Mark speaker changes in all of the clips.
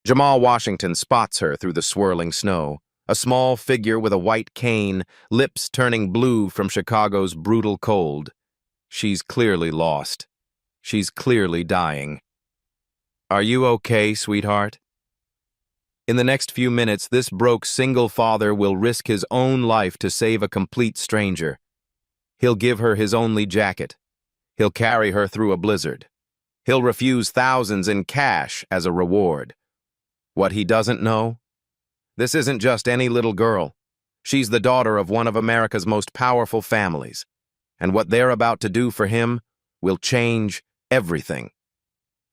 Speaker 1: Jamal Washington spots her through the swirling snow, a small figure with a white cane, lips turning blue from Chicago's brutal cold. She's clearly lost. She's clearly dying. "Are you okay, sweetheart?" In the next few minutes, this broke single father will risk his own life to save a complete stranger. He'll give her his only jacket. He'll carry her through a blizzard. He'll refuse thousands in cash as a reward. What he doesn't know? This isn't just any little girl. She's the daughter of one of America's most powerful families. And what they're about to do for him will change everything.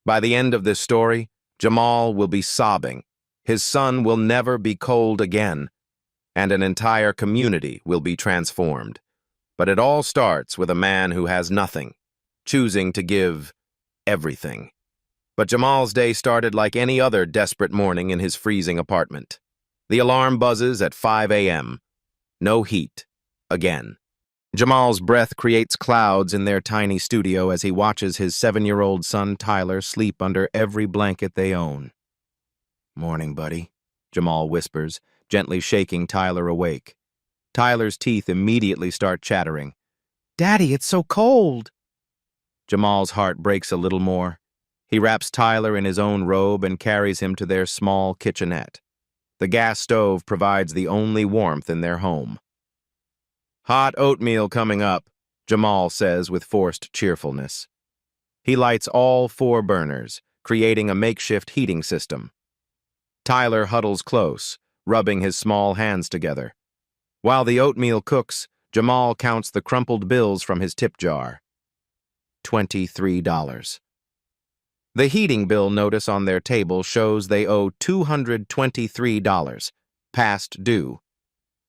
Speaker 1: By the end of this story, Jamal will be sobbing. His son will never be cold again, and an entire community will be transformed. But it all starts with a man who has nothing, choosing to give everything. But Jamal's day started like any other desperate morning in his freezing apartment. The alarm buzzes at 5 a.m. No heat. Again. Jamal's breath creates clouds in their tiny studio as he watches his 7-year-old son Tyler sleep under every blanket they own. "Morning, buddy," Jamal whispers, gently shaking Tyler awake. Tyler's teeth immediately start chattering. "Daddy, it's so cold." Jamal's heart breaks a little more. He wraps Tyler in his own robe and carries him to their small kitchenette. The gas stove provides the only warmth in their home. "Hot oatmeal coming up," Jamal says with forced cheerfulness. He lights all 4 burners, creating a makeshift heating system. Tyler huddles close, rubbing his small hands together. While the oatmeal cooks, Jamal counts the crumpled bills from his tip jar. $23. The heating bill notice on their table shows they owe $223, past due.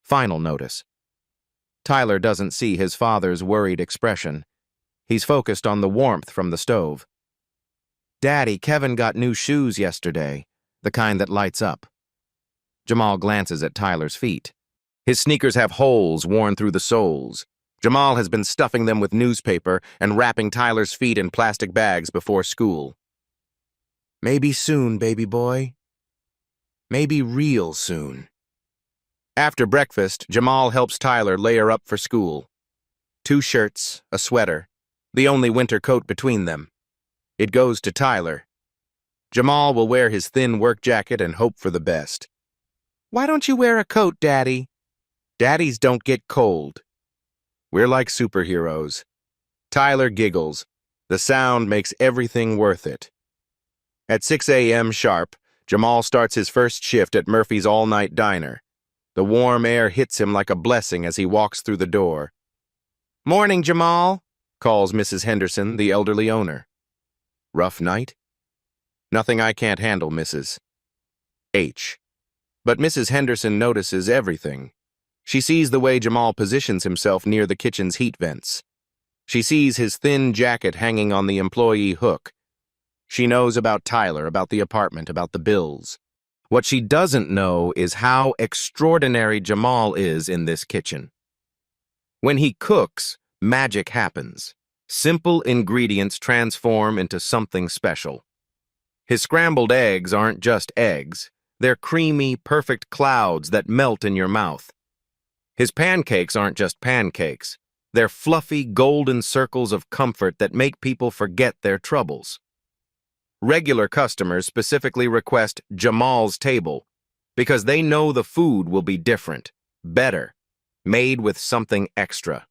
Speaker 1: Final notice. Tyler doesn't see his father's worried expression. He's focused on the warmth from the stove. "Daddy, Kevin got new shoes yesterday. The kind that lights up." Jamal glances at Tyler's feet. His sneakers have holes worn through the soles. Jamal has been stuffing them with newspaper and wrapping Tyler's feet in plastic bags before school. "Maybe soon, baby boy. Maybe real soon." After breakfast, Jamal helps Tyler layer up for school. 2 shirts, a sweater, the only winter coat between them. It goes to Tyler. Jamal will wear his thin work jacket and hope for the best. "Why don't you wear a coat, Daddy?" "Daddies don't get cold. We're like superheroes." Tyler giggles. The sound makes everything worth it. At 6 a.m. sharp, Jamal starts his first shift at Murphy's all-night diner. The warm air hits him like a blessing as he walks through the door. "Morning, Jamal," calls Mrs. Henderson, the elderly owner. "Rough night?" "Nothing I can't handle, Mrs. H." But Mrs. Henderson notices everything. She sees the way Jamal positions himself near the kitchen's heat vents. She sees his thin jacket hanging on the employee hook. She knows about Tyler, about the apartment, about the bills. What she doesn't know is how extraordinary Jamal is in this kitchen. When he cooks, magic happens. Simple ingredients transform into something special. His scrambled eggs aren't just eggs. They're creamy, perfect clouds that melt in your mouth. His pancakes aren't just pancakes. They're fluffy, golden circles of comfort that make people forget their troubles. Regular customers specifically request Jamal's table because they know the food will be different, better, made with something extra.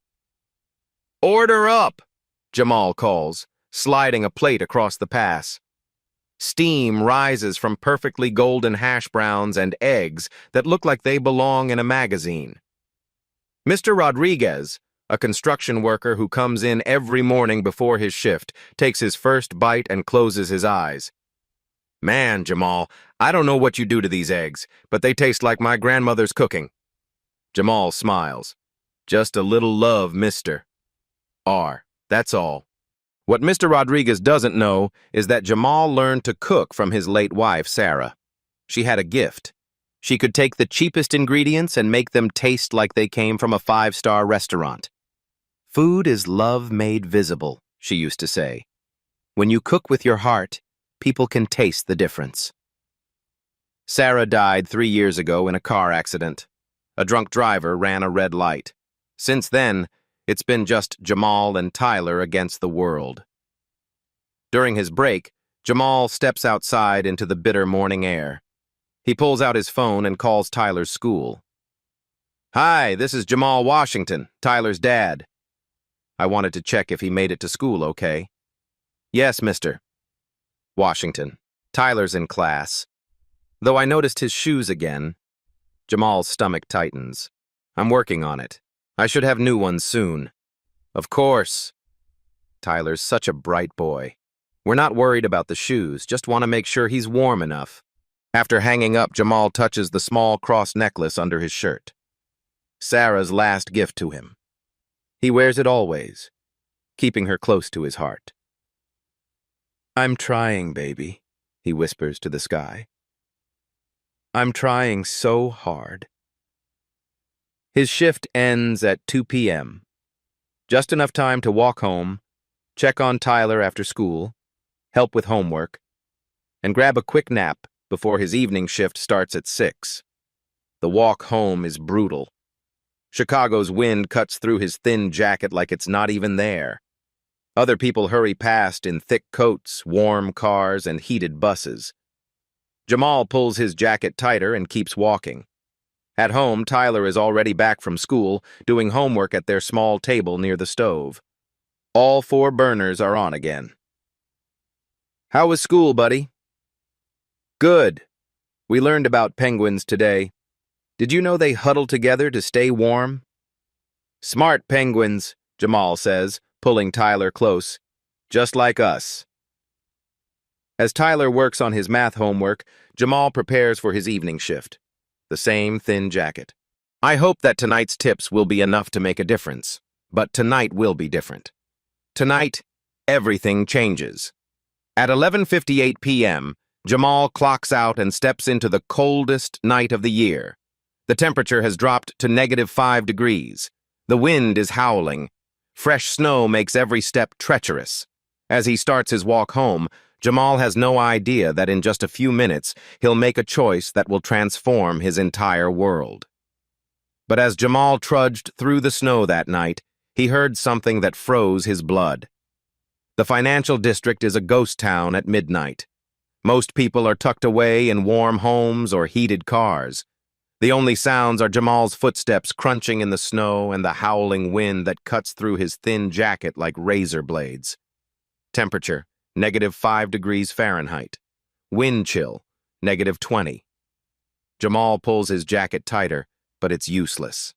Speaker 1: "Order up," Jamal calls, sliding a plate across the pass. Steam rises from perfectly golden hash browns and eggs that look like they belong in a magazine. Mr. Rodriguez, a construction worker who comes in every morning before his shift, takes his first bite and closes his eyes. "Man, Jamal, I don't know what you do to these eggs, but they taste like my grandmother's cooking." Jamal smiles. "Just a little love, Mr. R. That's all." What Mr. Rodriguez doesn't know is that Jamal learned to cook from his late wife, Sarah. She had a gift. She could take the cheapest ingredients and make them taste like they came from a 5-star restaurant. "Food is love made visible," she used to say. "When you cook with your heart, people can taste the difference." Sarah died 3 years ago in a car accident. A drunk driver ran a red light. Since then, it's been just Jamal and Tyler against the world. During his break, Jamal steps outside into the bitter morning air. He pulls out his phone and calls Tyler's school. "Hi, this is Jamal Washington, Tyler's dad. I wanted to check if he made it to school okay." "Yes, mister." Washington. "Tyler's in class. Though I noticed his shoes again." Jamal's stomach tightens. "I'm working on it. I should have new ones soon." "Of course." Tyler's such a bright boy. "We're not worried about the shoes, just want to make sure he's warm enough." After hanging up, Jamal touches the small cross necklace under his shirt. Sarah's last gift to him. He wears it always, keeping her close to his heart. "I'm trying, baby," he whispers to the sky. "I'm trying so hard." His shift ends at 2 p.m. Just enough time to walk home, check on Tyler after school, help with homework, and grab a quick nap before his evening shift starts at 6. The walk home is brutal. Chicago's wind cuts through his thin jacket like it's not even there. Other people hurry past in thick coats, warm cars, and heated buses. Jamal pulls his jacket tighter and keeps walking. At home, Tyler is already back from school, doing homework at their small table near the stove. All 4 burners are on again. "How was school, buddy?" "Good. We learned about penguins today. Did you know they huddle together to stay warm?" "Smart penguins," Jamal says, pulling Tyler close. "Just like us." As Tyler works on his math homework, Jamal prepares for his evening shift. The same thin jacket. "I hope that tonight's tips will be enough to make a difference. But tonight will be different. Tonight, everything changes." At 11:58 p.m., Jamal clocks out and steps into the coldest night of the year. The temperature has dropped to -5 degrees. The wind is howling. Fresh snow makes every step treacherous. As he starts his walk home, Jamal has no idea that in just a few minutes he'll make a choice that will transform his entire world. But as Jamal trudged through the snow that night, he heard something that froze his blood. The financial district is a ghost town at midnight. Most people are tucked away in warm homes or heated cars. The only sounds are Jamal's footsteps crunching in the snow and the howling wind that cuts through his thin jacket like razor blades. Temperature, -5 degrees Fahrenheit. Wind chill, -20. Jamal pulls his jacket tighter, but it's useless.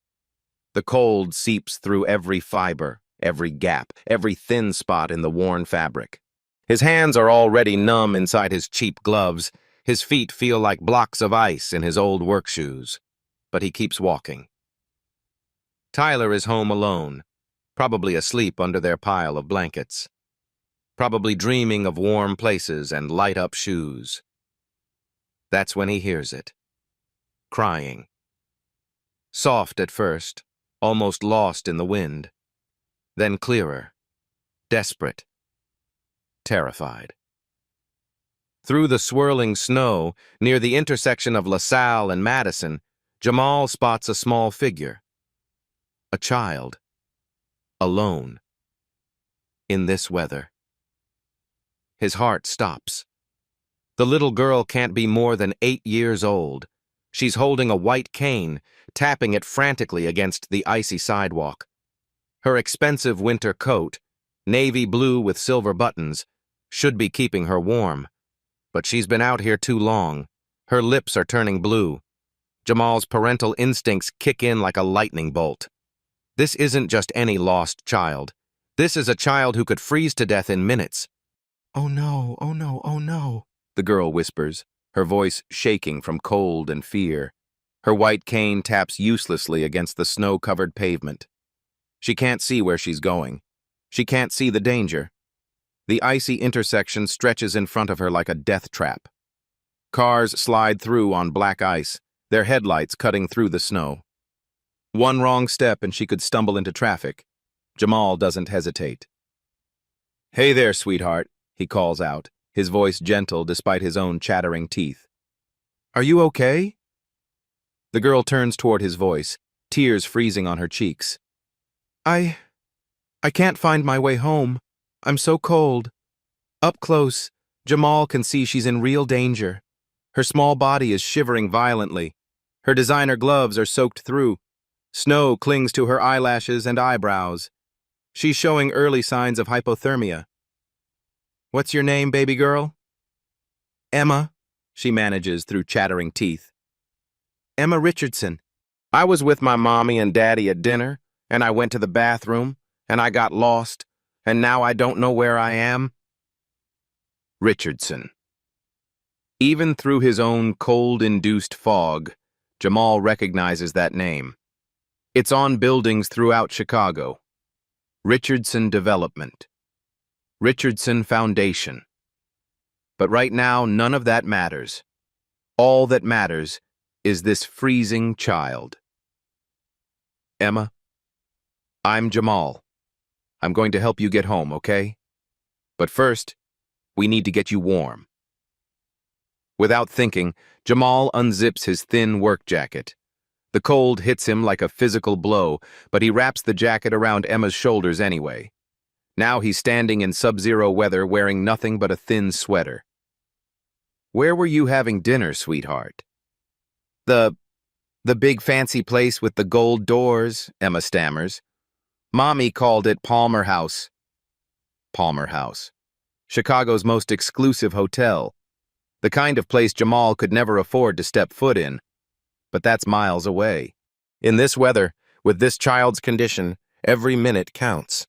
Speaker 1: The cold seeps through every fiber, every gap, every thin spot in the worn fabric. His hands are already numb inside his cheap gloves. His feet feel like blocks of ice in his old work shoes. But he keeps walking. Tyler is home alone, probably asleep under their pile of blankets. Probably dreaming of warm places and light-up shoes. That's when he hears it. Crying. Soft at first, almost lost in the wind. Then clearer, desperate, terrified. Through the swirling snow, near the intersection of LaSalle and Madison, Jamal spots a small figure. A child. Alone. In this weather. His heart stops. The little girl can't be more than 8 years old. She's holding a white cane, tapping it frantically against the icy sidewalk. Her expensive winter coat, navy blue with silver buttons, should be keeping her warm. But she's been out here too long. Her lips are turning blue. Jamal's parental instincts kick in like a lightning bolt. This isn't just any lost child. This is a child who could freeze to death in minutes. "Oh no, oh no, oh no," the girl whispers, her voice shaking from cold and fear. Her white cane taps uselessly against the snow-covered pavement. She can't see where she's going. She can't see the danger. The icy intersection stretches in front of her like a death trap. Cars slide through on black ice, their headlights cutting through the snow. One wrong step and she could stumble into traffic. Jamal doesn't hesitate. "Hey there, sweetheart," he calls out, his voice gentle despite his own chattering teeth. Are you okay? The girl turns toward his voice, tears freezing on her cheeks. I can't find my way home. I'm so cold. Up close, Jamal can see she's in real danger. Her small body is shivering violently. Her designer gloves are soaked through. Snow clings to her eyelashes and eyebrows. She's showing early signs of hypothermia. What's your name, baby girl? Emma, she manages through chattering teeth. Emma Richardson. I was with my mommy and daddy at dinner, and I went to the bathroom, and I got lost, and now I don't know where I am. Richardson. Even through his own cold-induced fog, Jamal recognizes that name. It's on buildings throughout Chicago. Richardson Development. Richardson Foundation. But right now, none of that matters. All that matters is this freezing child. Emma, I'm Jamal. I'm going to help you get home, okay? But first, we need to get you warm. Without thinking, Jamal unzips his thin work jacket. The cold hits him like a physical blow, but he wraps the jacket around Emma's shoulders anyway. Now he's standing in sub-zero weather wearing nothing but a thin sweater. Where were you having dinner, sweetheart? The big fancy place with the gold doors, Emma stammers. Mommy called it Palmer House. Palmer House. Chicago's most exclusive hotel. The kind of place Jamal could never afford to step foot in. But that's miles away. In this weather, with this child's condition, every minute counts.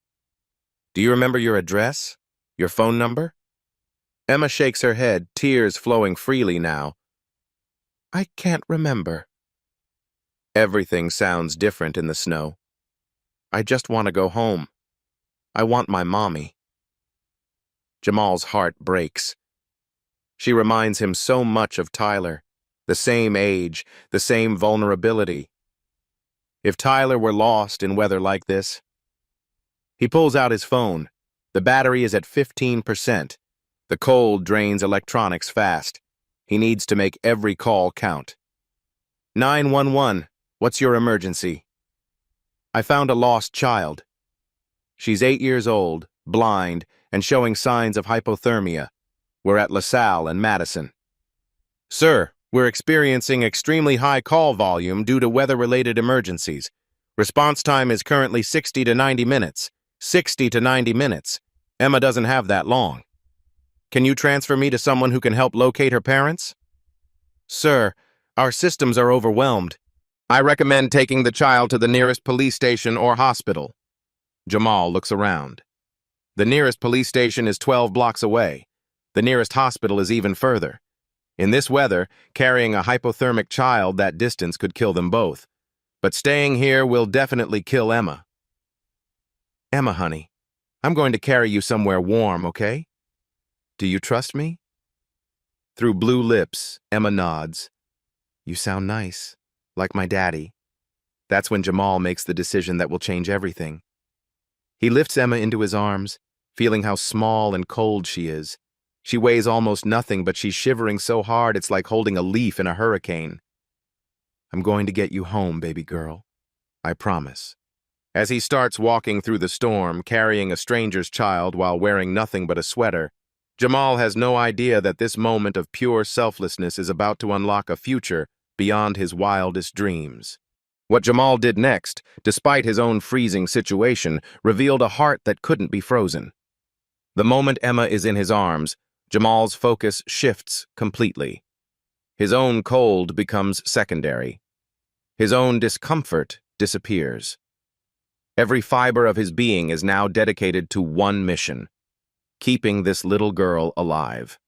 Speaker 1: Do you remember your address? Your phone number? Emma shakes her head, tears flowing freely now. I can't remember. Everything sounds different in the snow. I just want to go home. I want my mommy. Jamal's heart breaks. She reminds him so much of Tyler. The same age, the same vulnerability. If Tyler were lost in weather like this. He pulls out his phone. The battery is at 15%. The cold drains electronics fast. He needs to make every call count. 911, what's your emergency? I found a lost child. She's 8 years old, blind, and showing signs of hypothermia. We're at LaSalle and Madison. Sir, we're experiencing extremely high call volume due to weather-related emergencies. Response time is currently 60 to 90 minutes. 60 to 90 minutes. Emma doesn't have that long. Can you transfer me to someone who can help locate her parents? Sir, our systems are overwhelmed. I recommend taking the child to the nearest police station or hospital. Jamal looks around. The nearest police station is 12 blocks away. The nearest hospital is even further. In this weather, carrying a hypothermic child that distance could kill them both. But staying here will definitely kill Emma. Emma, honey, I'm going to carry you somewhere warm, okay? Do you trust me? Through blue lips, Emma nods. You sound nice, like my daddy. That's when Jamal makes the decision that will change everything. He lifts Emma into his arms, feeling how small and cold she is. She weighs almost nothing, but she's shivering so hard it's like holding a leaf in a hurricane. I'm going to get you home, baby girl. I promise. As he starts walking through the storm, carrying a stranger's child while wearing nothing but a sweater, Jamal has no idea that this moment of pure selflessness is about to unlock a future beyond his wildest dreams. What Jamal did next, despite his own freezing situation, revealed a heart that couldn't be frozen. The moment Emma is in his arms, Jamal's focus shifts completely. His own cold becomes secondary. His own discomfort disappears. Every fiber of his being is now dedicated to one mission: keeping this little girl alive.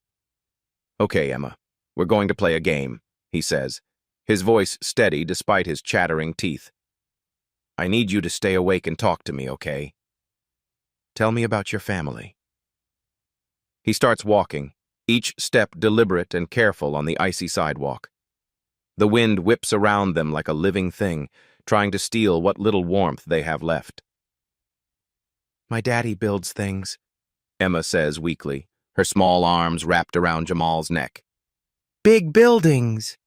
Speaker 1: Okay, Emma, we're going to play a game, he says, his voice steady despite his chattering teeth. I need you to stay awake and talk to me, okay? Tell me about your family. He starts walking, each step deliberate and careful on the icy sidewalk. The wind whips around them like a living thing, trying to steal what little warmth they have left. My daddy builds things, Emma says weakly, her small arms wrapped around Jamal's neck. Big buildings,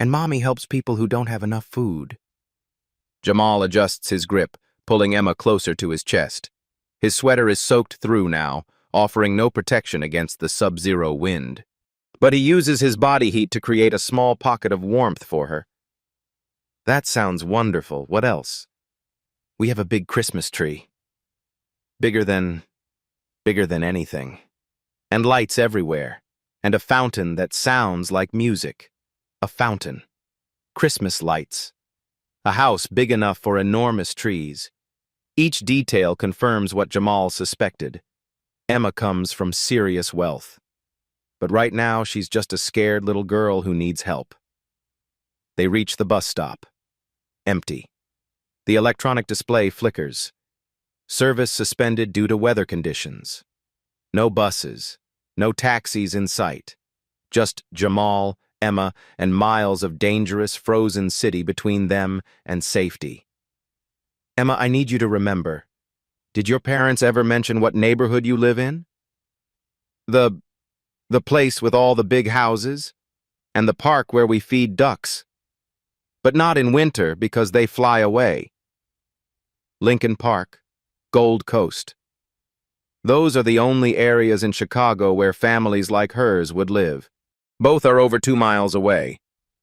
Speaker 1: And Mommy helps people who don't have enough food. Jamal adjusts his grip, pulling Emma closer to his chest. His sweater is soaked through now, offering no protection against the sub-zero wind. But he uses his body heat to create a small pocket of warmth for her. That sounds wonderful. What else? We have a big Christmas tree. Bigger than anything. And lights everywhere. And a fountain that sounds like music. A fountain. Christmas lights. A house big enough for enormous trees. Each detail confirms what Jamal suspected. Emma comes from serious wealth. But right now, she's just a scared little girl who needs help. They reach the bus stop. Empty. The electronic display flickers. Service suspended due to weather conditions. No buses. No taxis in sight. Just Jamal, Emma, and miles of dangerous, frozen city between them and safety. Emma, I need you to remember. Did your parents ever mention what neighborhood you live in? The place with all the big houses? And the park where we feed ducks? But not in winter because they fly away. Lincoln Park, Gold Coast. Those are the only areas in Chicago where families like hers would live. Both are over 2 miles away.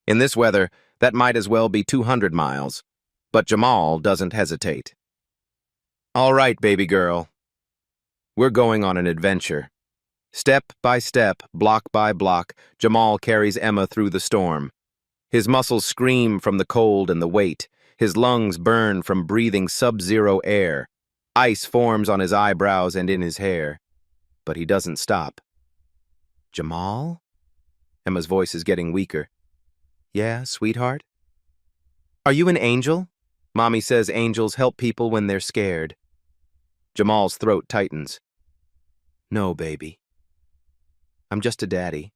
Speaker 1: In this weather, that might as well be 200 miles. But Jamal doesn't hesitate. All right, baby girl. We're going on an adventure. Step by step, block by block, Jamal carries Emma through the storm. His muscles scream from the cold and the weight. His lungs burn from breathing sub-zero air. Ice forms on his eyebrows and in his hair. But he doesn't stop. Jamal? Emma's voice is getting weaker. Yeah, sweetheart? Are you an angel? Mommy says angels help people when they're scared. Jamal's throat tightens. No, baby. I'm just a daddy.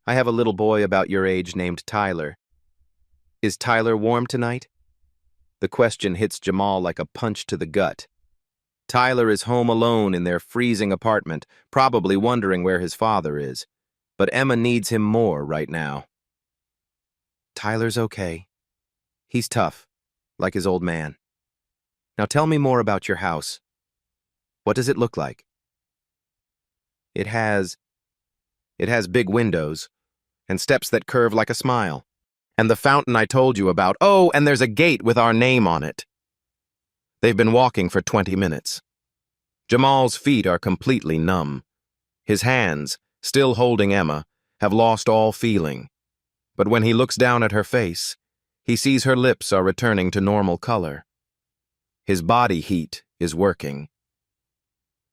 Speaker 1: I have a little boy about your age named Tyler. Is Tyler warm tonight? The question hits Jamal like a punch to the gut. Tyler is home alone in their freezing apartment, probably wondering where his father is. But Emma needs him more right now. Tyler's okay. He's tough, like his old man. Now tell me more about your house. What does it look like? It has big windows, and steps that curve like a smile. And the fountain I told you about. Oh, and there's a gate with our name on it. They've been walking for 20 minutes. Jamal's feet are completely numb. His hands, still holding Emma, have lost all feeling. But when he looks down at her face, he sees her lips are returning to normal color. His body heat is working.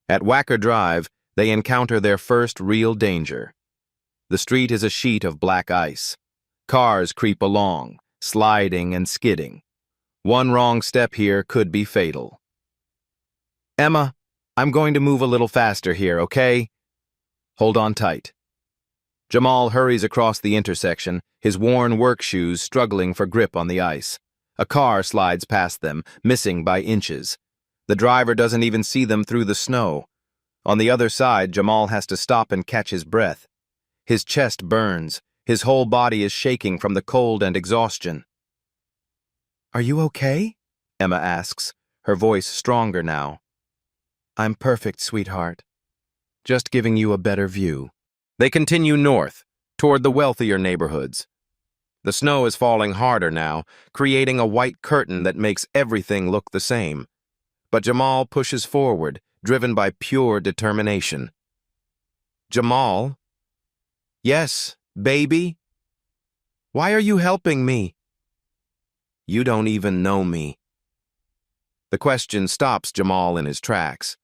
Speaker 1: At Wacker Drive, they encounter their first real danger. The street is a sheet of black ice. Cars creep along, sliding and skidding. One wrong step here could be fatal. Emma, I'm going to move a little faster here, okay? Hold on tight. Jamal hurries across the intersection, his worn work shoes struggling for grip on the ice. A car slides past them, missing by inches. The driver doesn't even see them through the snow. On the other side, Jamal has to stop and catch his breath. His chest burns. His whole body is shaking from the cold and exhaustion. Are you okay? Emma asks, her voice stronger now. I'm perfect, sweetheart. Just giving you a better view. They continue north, toward the wealthier neighborhoods. The snow is falling harder now, creating a white curtain that makes everything look the same. But Jamal pushes forward, driven by pure determination. Jamal? Yes, baby? Why are you helping me? You don't even know me. The question stops Jamal in his tracks.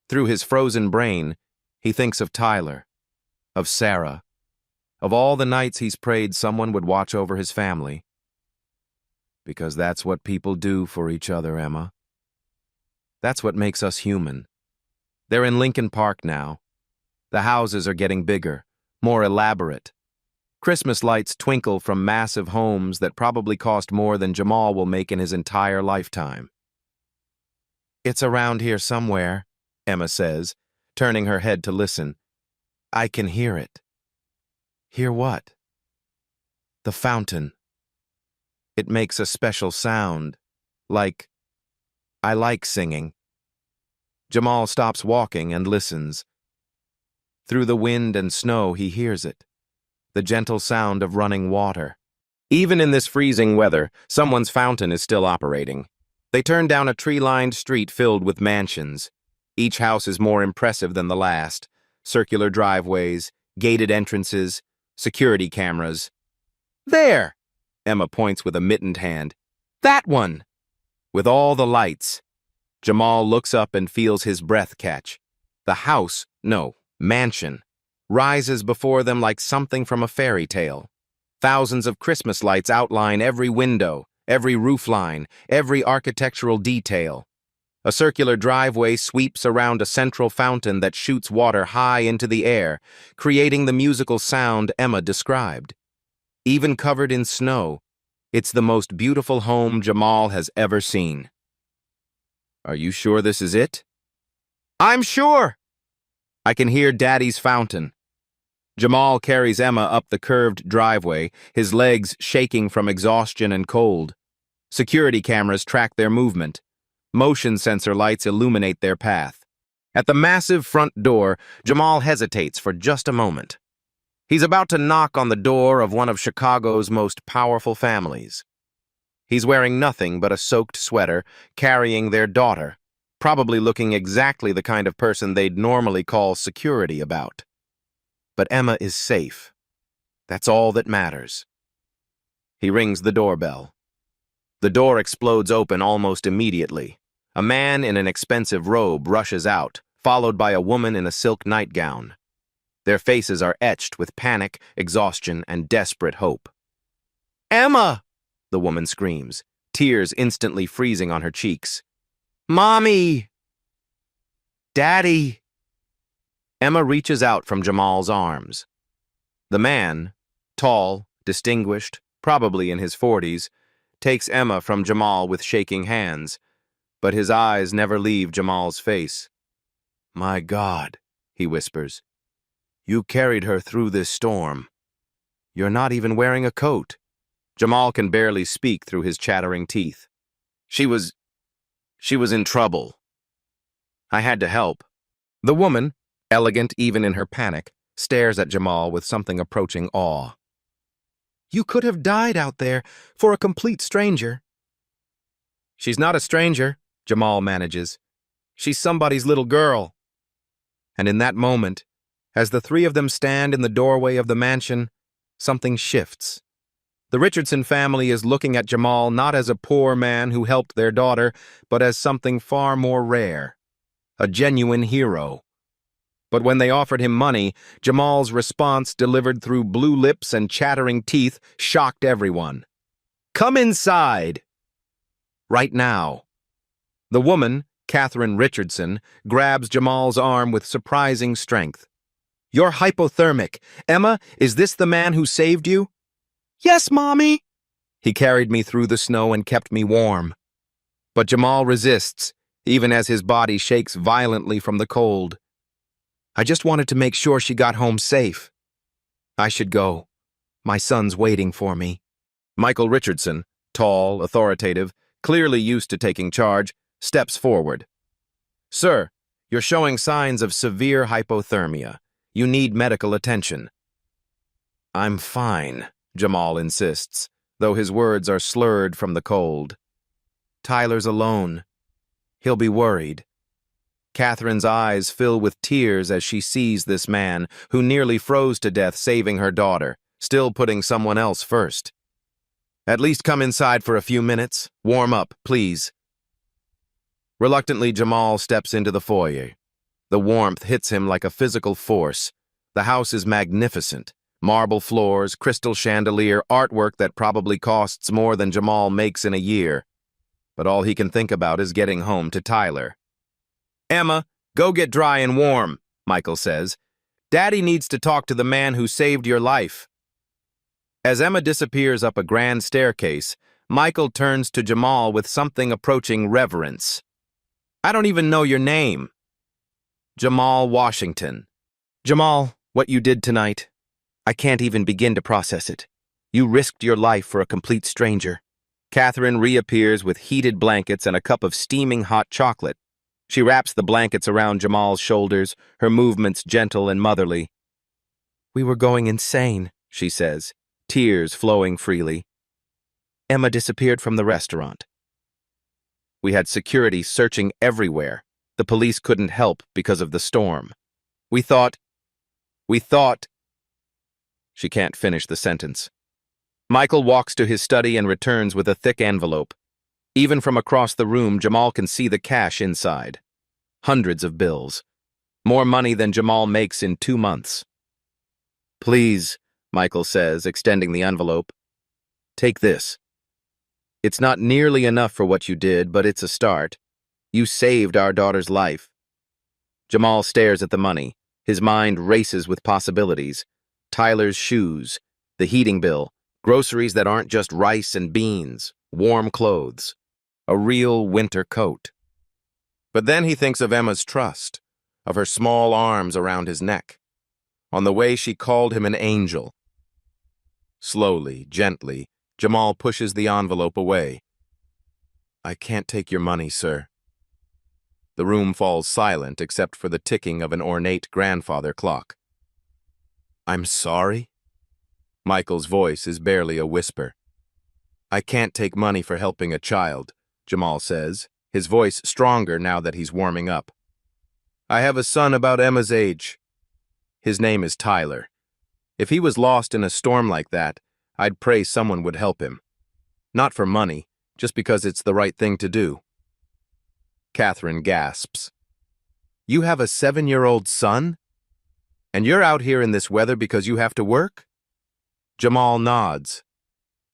Speaker 1: Through his frozen brain, he thinks of Tyler, of Sarah, of all the nights he's prayed someone would watch over his family. Because that's what people do for each other, Emma. That's what makes us human. They're in Lincoln Park now. The houses are getting bigger, more elaborate. Christmas lights twinkle from massive homes that probably cost more than Jamal will make in his entire lifetime. It's around here somewhere, Emma says, turning her head to listen. I can hear it. Hear what? The fountain. It makes a special sound, like, I like singing. Jamal stops walking and listens. Through the wind and snow, he hears it, the gentle sound of running water. Even in this freezing weather, someone's fountain is still operating. They turn down a tree-lined street filled with mansions. Each house is more impressive than the last. Circular driveways, gated entrances, security cameras. There! Emma points with a mittened hand. That one! With all the lights. Jamal looks up and feels his breath catch. The house, no, mansion, rises before them like something from a fairy tale. Thousands of Christmas lights outline every window, every roofline, every architectural detail. A circular driveway sweeps around a central fountain that shoots water high into the air, creating the musical sound Emma described. Even covered in snow, it's the most beautiful home Jamal has ever seen. Are you sure this is it? I'm sure! I can hear Daddy's fountain. Jamal carries Emma up the curved driveway, his legs shaking from exhaustion and cold. Security cameras track their movement. Motion sensor lights illuminate their path. At the massive front door, Jamal hesitates for just a moment. He's about to knock on the door of one of Chicago's most powerful families. He's wearing nothing but a soaked sweater, carrying their daughter, probably looking exactly the kind of person they'd normally call security about. But Emma is safe. That's all that matters. He rings the doorbell. The door explodes open almost immediately. A man in an expensive robe rushes out, followed by a woman in a silk nightgown. Their faces are etched with panic, exhaustion, and desperate hope. "Emma!" the woman screams, tears instantly freezing on her cheeks. "Mommy! Daddy!" Emma reaches out from Jamal's arms. The man, tall, distinguished, probably in his 40s, takes Emma from Jamal with shaking hands, but his eyes never leave Jamal's face. "My God," he whispers, "you carried her through this storm. You're not even wearing a coat." Jamal can barely speak through his chattering teeth. She was in trouble. I had to help." The woman, elegant even in her panic, stares at Jamal with something approaching awe. "You could have died out there for a complete stranger." "She's not a stranger," Jamal manages. "She's somebody's little girl." And in that moment, as the three of them stand in the doorway of the mansion, something shifts. The Richardson family is looking at Jamal not as a poor man who helped their daughter, but as something far more rare, a genuine hero. But when they offered him money, Jamal's response, delivered through blue lips and chattering teeth, shocked everyone. "Come inside!" Right now. The woman, Catherine Richardson, grabs Jamal's arm with surprising strength. "You're hypothermic. Emma, is this the man who saved you?" "Yes, Mommy." "He carried me through the snow and kept me warm." But Jamal resists, even as his body shakes violently from the cold. "I just wanted to make sure she got home safe. I should go. My son's waiting for me." Michael Richardson, tall, authoritative, clearly used to taking charge, steps forward. "Sir, you're showing signs of severe hypothermia. You need medical attention." "I'm fine," Jamal insists, though his words are slurred from the cold. "Tyler's alone. He'll be worried." Catherine's eyes fill with tears as she sees this man, who nearly froze to death saving her daughter, still putting someone else first. "At least come inside for a few minutes. Warm up, please." Reluctantly, Jamal steps into the foyer. The warmth hits him like a physical force. The house is magnificent. Marble floors, crystal chandelier, artwork that probably costs more than Jamal makes in a year. But all he can think about is getting home to Tyler. "Emma, go get dry and warm," Michael says. "Daddy needs to talk to the man who saved your life." As Emma disappears up a grand staircase, Michael turns to Jamal with something approaching reverence. "I don't even know your name." "Jamal Washington." "Jamal, what you did tonight, I can't even begin to process it. You risked your life for a complete stranger. Catherine reappears with heated blankets and a cup of steaming hot chocolate. She wraps the blankets around Jamal's shoulders, her movements gentle and motherly. We were going insane, she says, tears flowing freely. Emma disappeared from the restaurant. We had security searching everywhere. The police couldn't help because of the storm. We thought... She can't finish the sentence. Michael walks to his study and returns with a thick envelope. Even from across the room, Jamal can see the cash inside. Hundreds of bills. More money than Jamal makes in 2 months. Please, Michael says, extending the envelope. Take this. It's not nearly enough for what you did, but it's a start. You saved our daughter's life. Jamal stares at the money. His mind races with possibilities. Tyler's shoes, the heating bill, groceries that aren't just rice and beans, warm clothes, a real winter coat. But then he thinks of Emma's trust, of her small arms around his neck, on the way she called him an angel. Slowly, gently, Jamal pushes the envelope away. I can't take your money, sir. The room falls silent except for the ticking of an ornate grandfather clock. I'm sorry? Michael's voice is barely a whisper. I can't take money for helping a child, Jamal says, his voice stronger now that he's warming up. I have a son about Emma's age. His name is Tyler. If he was lost in a storm like that, I'd pray someone would help him. Not for money, just because it's the right thing to do. Catherine gasps. You have a 7-year-old son? And you're out here in this weather because you have to work? Jamal nods.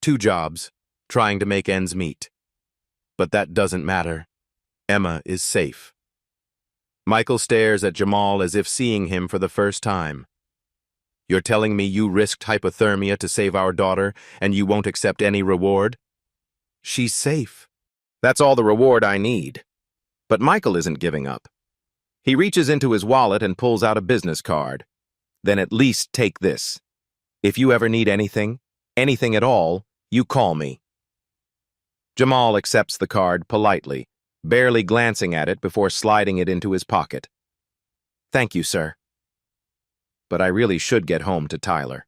Speaker 1: 2 jobs, trying to make ends meet. But that doesn't matter. Emma is safe. Michael stares at Jamal as if seeing him for the first time. You're telling me you risked hypothermia to save our daughter, and you won't accept any reward? She's safe. That's all the reward I need. But Michael isn't giving up. He reaches into his wallet and pulls out a business card. Then at least take this. If you ever need anything at all, you call me. Jamal accepts the card politely, barely glancing at it before sliding it into his pocket. Thank you, sir. But I really should get home to Tyler.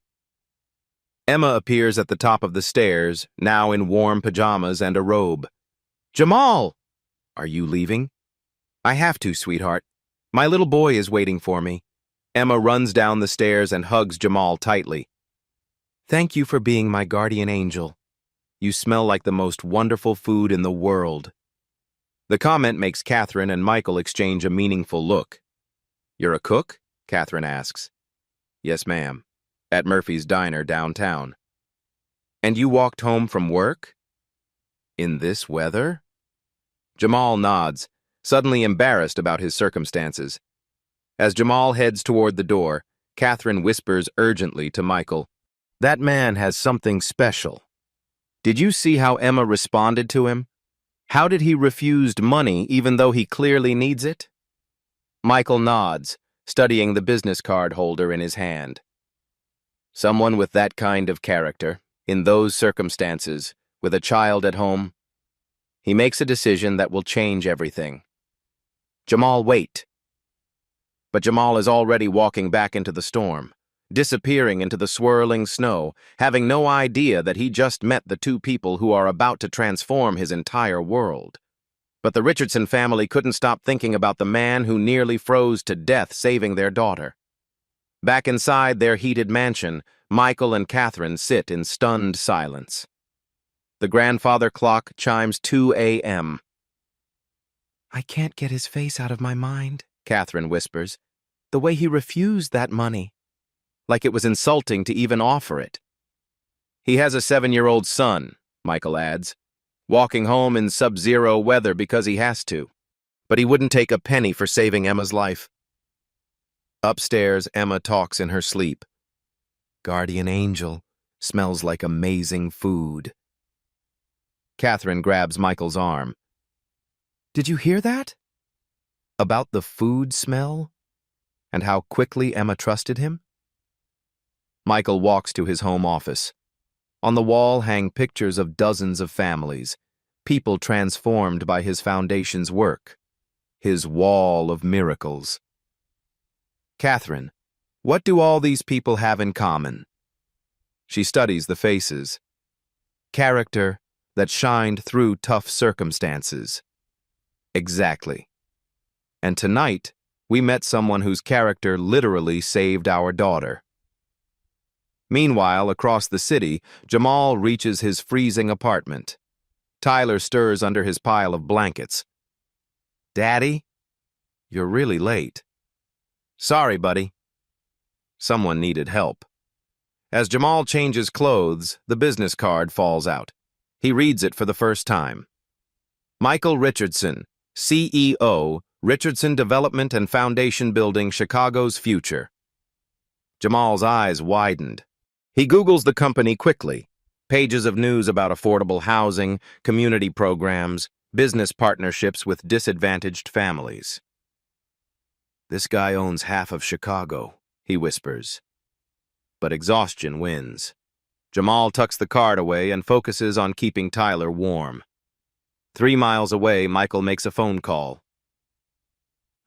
Speaker 1: Emma appears at the top of the stairs, now in warm pajamas and a robe. Jamal! Are you leaving? I have to, sweetheart. My little boy is waiting for me. Emma runs down the stairs and hugs Jamal tightly. Thank you for being my guardian angel. You smell like the most wonderful food in the world. The comment makes Catherine and Michael exchange a meaningful look. You're a cook? Catherine asks. Yes, ma'am. At Murphy's Diner downtown. And you walked home from work? In this weather? Jamal nods, suddenly embarrassed about his circumstances. As Jamal heads toward the door, Catherine whispers urgently to Michael, That man has something special. Did you see how Emma responded to him? How did he refuse money even though he clearly needs it? Michael nods, studying the business card holder in his hand. Someone with that kind of character, in those circumstances, with a child at home, he makes a decision that will change everything. Jamal, wait. But Jamal is already walking back into the storm, disappearing into the swirling snow, having no idea that he just met the 2 people who are about to transform his entire world. But the Richardson family couldn't stop thinking about the man who nearly froze to death saving their daughter. Back inside their heated mansion, Michael and Catherine sit in stunned silence. The grandfather clock chimes 2 a.m. I can't get his face out of my mind, Catherine whispers. The way he refused that money. Like it was insulting to even offer it. He has a 7-year-old son, Michael adds, walking home in sub-zero weather because he has to. But he wouldn't take a penny for saving Emma's life. Upstairs, Emma talks in her sleep. Guardian angel, smells like amazing food. Catherine grabs Michael's arm. Did you hear that? About the food smell? And how quickly Emma trusted him? Michael walks to his home office. On the wall hang pictures of dozens of families, people transformed by his foundation's work. His wall of miracles. Catherine, what do all these people have in common? She studies the faces. Character that shined through tough circumstances. Exactly. And tonight, we met someone whose character literally saved our daughter. Meanwhile, across the city, Jamal reaches his freezing apartment. Tyler stirs under his pile of blankets. Daddy? You're really late. Sorry, buddy. Someone needed help. As Jamal changes clothes, the business card falls out. He reads it for the first time. Michael Richardson, CEO, Richardson Development and Foundation Building, Chicago's Future. Jamal's eyes widened. He Googles the company quickly. Pages of news about affordable housing, community programs, business partnerships with disadvantaged families. This guy owns half of Chicago, he whispers. But exhaustion wins. Jamal tucks the card away and focuses on keeping Tyler warm. 3 miles away, Michael makes a phone call.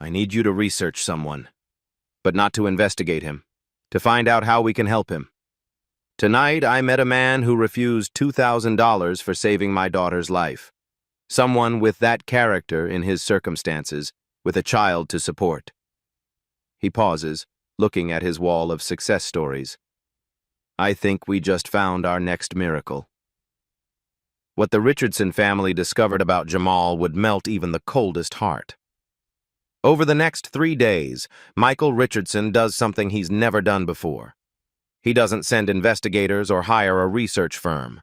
Speaker 1: I need you to research someone, but not to investigate him, to find out how we can help him. Tonight, I met a man who refused $2,000 for saving my daughter's life. Someone with that character in his circumstances, with a child to support. He pauses, looking at his wall of success stories. I think we just found our next miracle. What the Richardson family discovered about Jamal would melt even the coldest heart. Over the next 3 days, Michael Richardson does something he's never done before. He doesn't send investigators or hire a research firm.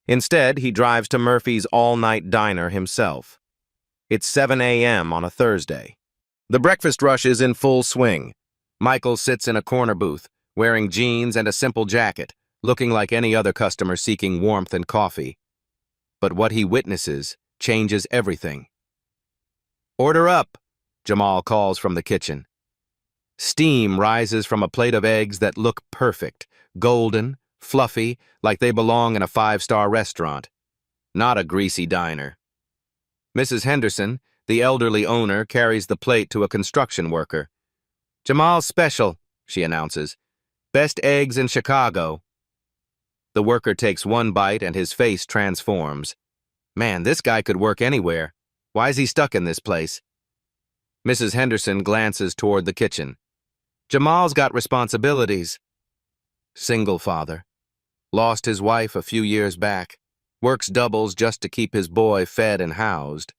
Speaker 1: Instead, he drives to Murphy's all-night diner himself. It's 7 a.m. on a Thursday. The breakfast rush is in full swing. Michael sits in a corner booth, wearing jeans and a simple jacket, looking like any other customer seeking warmth and coffee. But what he witnesses changes everything. Order up, Jamal calls from the kitchen. Steam rises from a plate of eggs that look perfect, golden, fluffy, like they belong in a 5-star restaurant, not a greasy diner. Mrs. Henderson, the elderly owner, carries the plate to a construction worker. Jamal's special, she announces. Best eggs in Chicago. The worker takes one bite and his face transforms. Man, this guy could work anywhere. Why is he stuck in this place? Mrs. Henderson glances toward the kitchen. Jamal's got responsibilities. Single father. Lost his wife a few years back. Works doubles just to keep his boy fed and housed.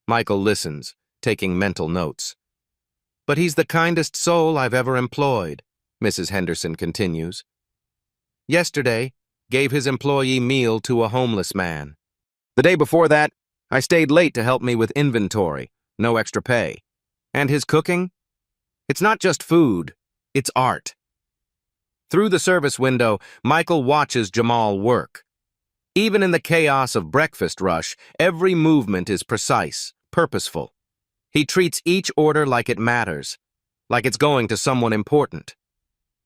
Speaker 1: Michael listens, taking mental notes. But he's the kindest soul I've ever employed, Mrs. Henderson continues. Yesterday, gave his employee meal to a homeless man. The day before that, I stayed late to help me with inventory, no extra pay. And his cooking? It's not just food, it's art. Through the service window, Michael watches Jamal work. Even in the chaos of breakfast rush, every movement is precise, purposeful. He treats each order like it matters, like it's going to someone important.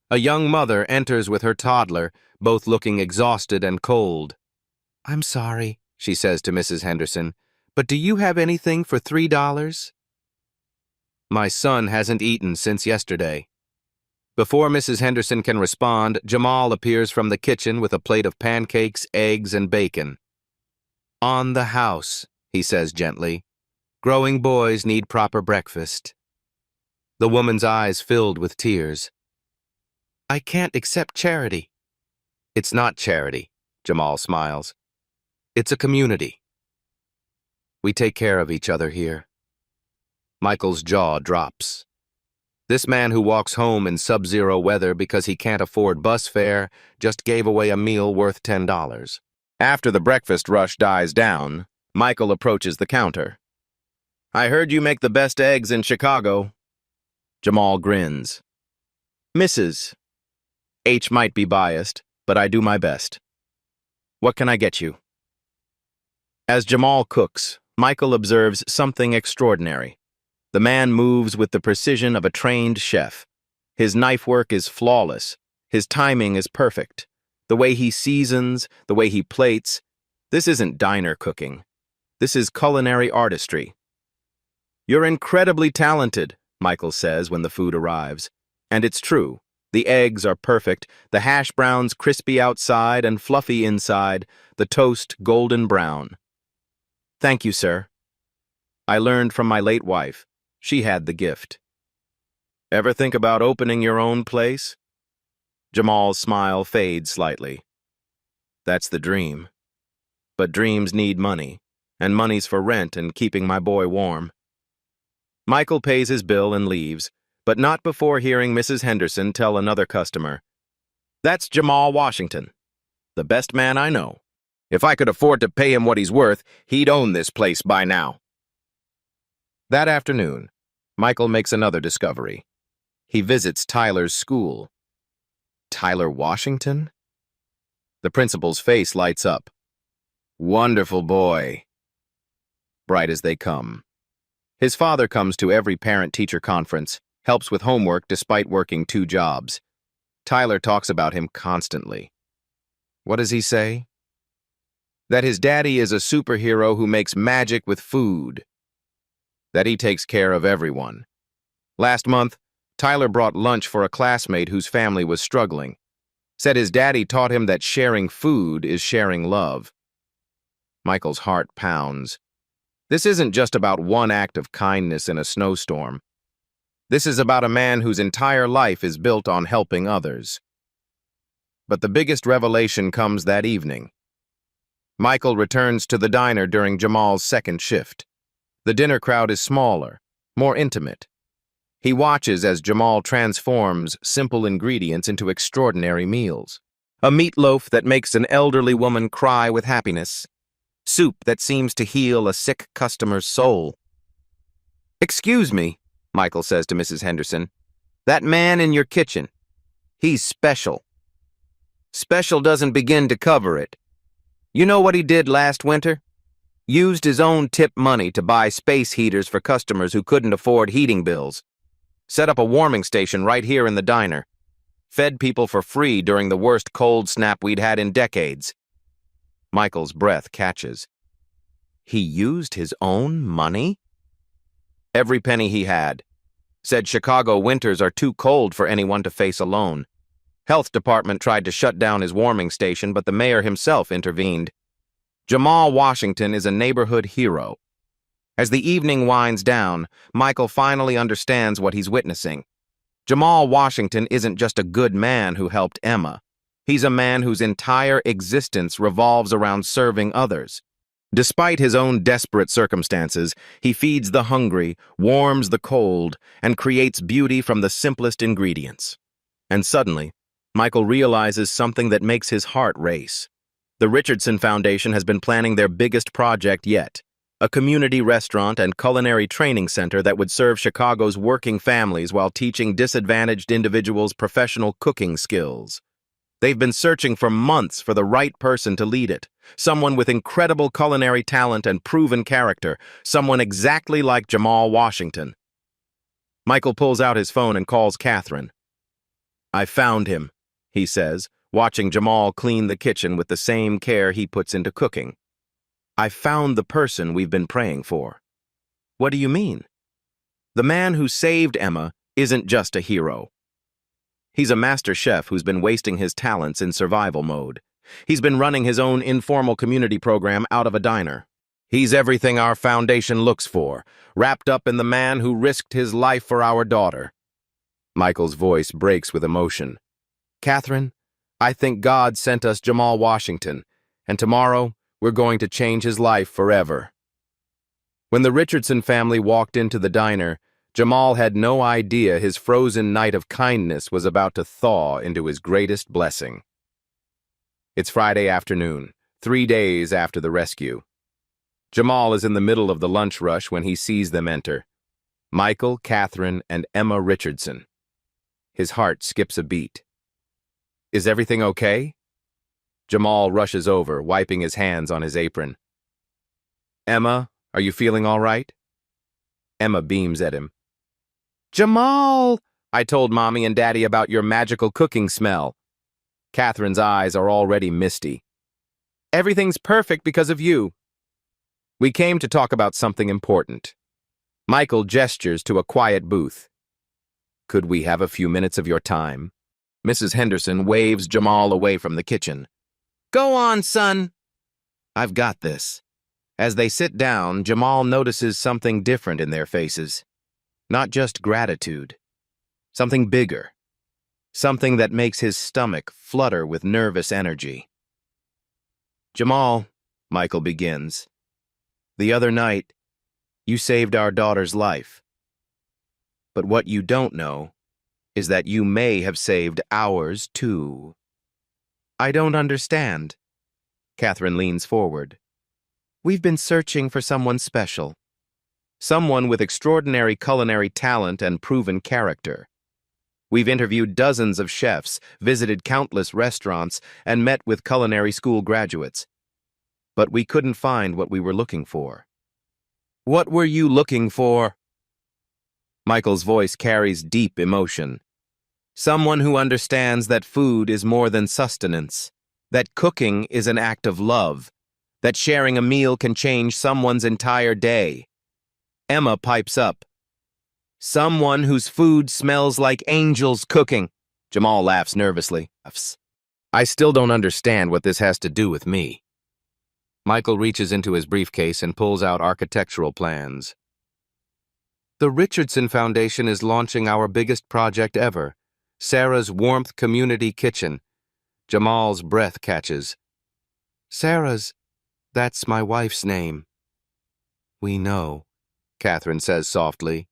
Speaker 1: A young mother enters with her toddler, both looking exhausted and cold. I'm sorry, she says to Mrs. Henderson, but do you have anything for $3? My son hasn't eaten since yesterday. Before Mrs. Henderson can respond, Jamal appears from the kitchen with a plate of pancakes, eggs, and bacon. On the house, he says gently. Growing boys need proper breakfast. The woman's eyes filled with tears. I can't accept charity. It's not charity, Jamal smiles. It's a community. We take care of each other here. Michael's jaw drops. This man who walks home in sub-zero weather because he can't afford bus fare just gave away a meal worth $10. After the breakfast rush dies down, Michael approaches the counter. I heard you make the best eggs in Chicago. Jamal grins. Mrs. H might be biased, but I do my best. What can I get you? As Jamal cooks, Michael observes something extraordinary. The man moves with the precision of a trained chef. His knife work is flawless. His timing is perfect. The way he seasons, the way he plates. This isn't diner cooking. This is culinary artistry. "You're incredibly talented," Michael says when the food arrives. And it's true. The eggs are perfect, the hash browns crispy outside and fluffy inside, the toast golden brown. "Thank you, sir. I learned from my late wife. She had the gift." "Ever think about opening your own place?" Jamal's smile fades slightly. "That's the dream. But dreams need money, and money's for rent and keeping my boy warm." Michael pays his bill and leaves, but not before hearing Mrs. Henderson tell another customer, "That's Jamal Washington, the best man I know. If I could afford to pay him what he's worth, he'd own this place by now." That afternoon, Michael makes another discovery. He visits Tyler's school. Tyler Washington? The principal's face lights up. "Wonderful boy." Bright as they come. His father comes to every parent-teacher conference, helps with homework despite working 2 jobs. Tyler talks about him constantly. What does he say? That his daddy is a superhero who makes magic with food. That he takes care of everyone. Last month, Tyler brought lunch for a classmate whose family was struggling. Said his daddy taught him that sharing food is sharing love. Michael's heart pounds. This isn't just about one act of kindness in a snowstorm. This is about a man whose entire life is built on helping others. But the biggest revelation comes that evening. Michael returns to the diner during Jamal's second shift. The dinner crowd is smaller, more intimate. He watches as Jamal transforms simple ingredients into extraordinary meals. A meatloaf that makes an elderly woman cry with happiness. Soup that seems to heal a sick customer's soul. "Excuse me," Michael says to Mrs. Henderson. "That man in your kitchen, he's special." Special doesn't begin to cover it. You know what he did last winter? Used his own tip money to buy space heaters for customers who couldn't afford heating bills. Set up a warming station right here in the diner. Fed people for free during the worst cold snap we'd had in decades. Michael's breath catches. He used his own money? Every penny he had. Said Chicago winters are too cold for anyone to face alone. Health department tried to shut down his warming station, but the mayor himself intervened. Jamal Washington is a neighborhood hero. As the evening winds down, Michael finally understands what he's witnessing. Jamal Washington isn't just a good man who helped Emma. He's a man whose entire existence revolves around serving others. Despite his own desperate circumstances, he feeds the hungry, warms the cold, and creates beauty from the simplest ingredients. And suddenly, Michael realizes something that makes his heart race. The Richardson Foundation has been planning their biggest project yet, a community restaurant and culinary training center that would serve Chicago's working families while teaching disadvantaged individuals professional cooking skills. They've been searching for months for the right person to lead it, someone with incredible culinary talent and proven character, someone exactly like Jamal Washington. Michael pulls out his phone and calls Catherine. "I found him," he says, watching Jamal clean the kitchen with the same care he puts into cooking. "I found the person we've been praying for." "What do you mean?" "The man who saved Emma isn't just a hero. He's a master chef who's been wasting his talents in survival mode. He's been running his own informal community program out of a diner. He's everything our foundation looks for, wrapped up in the man who risked his life for our daughter." Michael's voice breaks with emotion. "Catherine, I think God sent us Jamal Washington, and tomorrow we're going to change his life forever." When the Richardson family walked into the diner, Jamal had no idea his frozen night of kindness was about to thaw into his greatest blessing. It's Friday afternoon, 3 days after the rescue. Jamal is in the middle of the lunch rush when he sees them enter. Michael, Catherine, and Emma Richardson. His heart skips a beat. "Is everything okay?" Jamal rushes over, wiping his hands on his apron. "Emma, are you feeling all right?" Emma beams at him. "Jamal, I told Mommy and Daddy about your magical cooking smell." Catherine's eyes are already misty. Everything's perfect because of you. We came to talk about something important. Michael gestures to a quiet booth. Could we have a few minutes of your time? Mrs. Henderson waves Jamal away from the kitchen. Go on, son. I've got this. As they sit down, Jamal notices something different in their faces. Not just gratitude. Something bigger. Something that makes his stomach flutter with nervous energy. Jamal, Michael begins. The other night, you saved our daughter's life. But what you don't know is that you may have saved ours, too. I don't understand. Catherine leans forward. We've been searching for someone special. Someone with extraordinary culinary talent and proven character. We've interviewed dozens of chefs, visited countless restaurants, and met with culinary school graduates. But we couldn't find what we were looking for. What were you looking for? Michael's voice carries deep emotion. Someone who understands that food is more than sustenance, that cooking is an act of love, that sharing a meal can change someone's entire day. Emma pipes up. Someone whose food smells like angels cooking. Jamal laughs nervously. I still don't understand what this has to do with me. Michael reaches into his briefcase and pulls out architectural plans. The Richardson Foundation is launching our biggest project ever, Sarah's Warmth Community Kitchen. Jamal's breath catches. Sarah's, that's my wife's name. We know, Catherine says softly.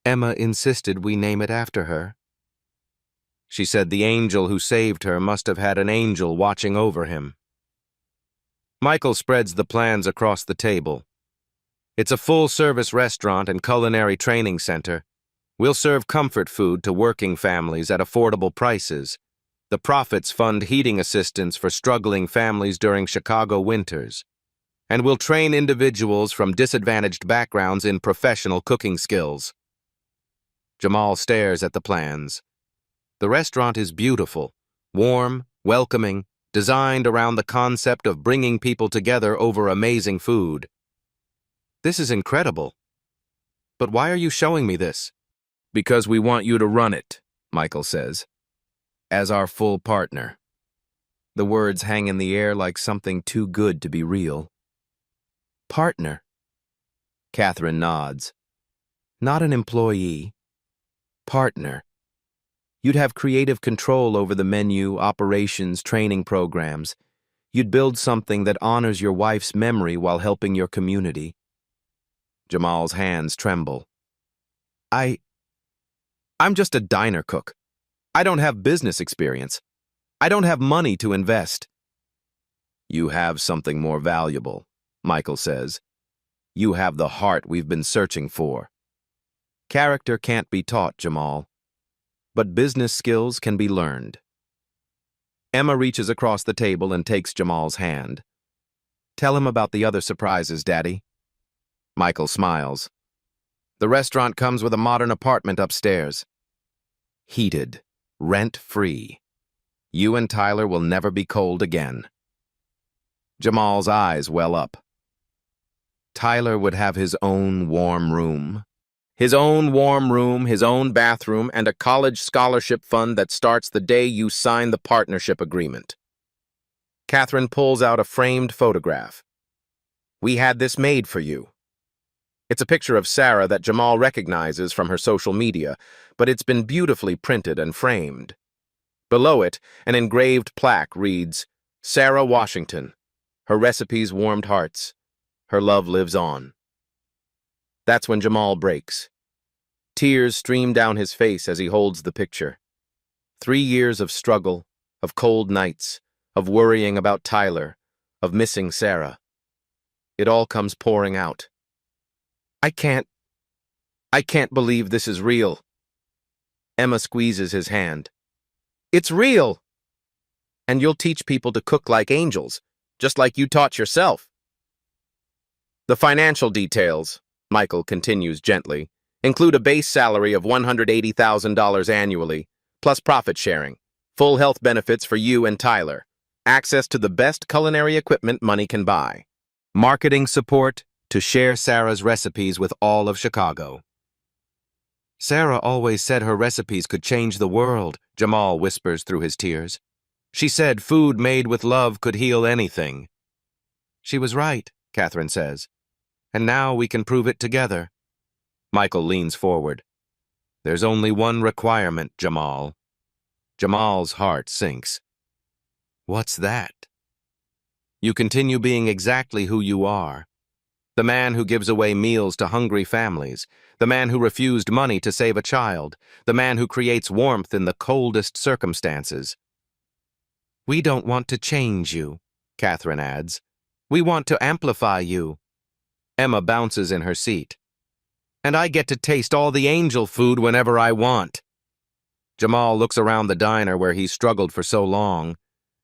Speaker 1: Emma insisted we name it after her. She said the angel who saved her must have had an angel watching over him. Michael spreads the plans across the table. It's a full-service restaurant and culinary training center. We'll serve comfort food to working families at affordable prices. The profits fund heating assistance for struggling families during Chicago winters. And we'll train individuals from disadvantaged backgrounds in professional cooking skills. Jamal stares at the plans. The restaurant is beautiful, warm, welcoming, designed around the concept of bringing people together over amazing food. This is incredible. But why are you showing me this? Because we want you to run it, Michael says, as our full partner. The words hang in the air like something too good to be real. Partner? Catherine nods. Not an employee. Partner. You'd have creative control over the menu, operations, training programs. You'd build something that honors your wife's memory while helping your community. Jamal's hands tremble. I'm just a diner cook. I don't have business experience. I don't have money to invest. You have something more valuable, Michael says. You have the heart we've been searching for. Character can't be taught, Jamal. But business skills can be learned. Emma reaches across the table and takes Jamal's hand. Tell him about the other surprises, Daddy. Michael smiles. The restaurant comes with a modern apartment upstairs. Heated, rent-free. You and Tyler will never be cold again. Jamal's eyes well up. Tyler would have his own warm room. His own warm room, his own bathroom, and a college scholarship fund that starts the day you sign the partnership agreement. Catherine pulls out a framed photograph. We had this made for you. It's a picture of Sarah that Jamal recognizes from her social media, but it's been beautifully printed and framed. Below it, an engraved plaque reads, Sarah Washington. Her recipes warmed hearts. Her love lives on. That's when Jamal breaks. Tears stream down his face as he holds the picture. 3 years of struggle, of cold nights, of worrying about Tyler, of missing Sarah. It all comes pouring out. I can't believe this is real. Emma squeezes his hand. It's real! And you'll teach people to cook like angels, just like you taught yourself. The financial details, Michael continues gently, include a base salary of $180,000 annually, plus profit sharing, Full health benefits for you and Tyler. Access to the best culinary equipment money can buy. Marketing support to share Sarah's recipes with all of Chicago. Sarah always said her recipes could change the world, Jamal whispers through his tears. She said food made with love could heal anything. She was right, Catherine says. And now we can prove it together. Michael leans forward. There's only one requirement, Jamal. Jamal's heart sinks. What's that? You continue being exactly who you are. The man who gives away meals to hungry families, the man who refused money to save a child, the man who creates warmth in the coldest circumstances. We don't want to change you, Catherine adds. We want to amplify you. Emma bounces in her seat. And I get to taste all the angel food whenever I want. Jamal looks around the diner where he's struggled for so long,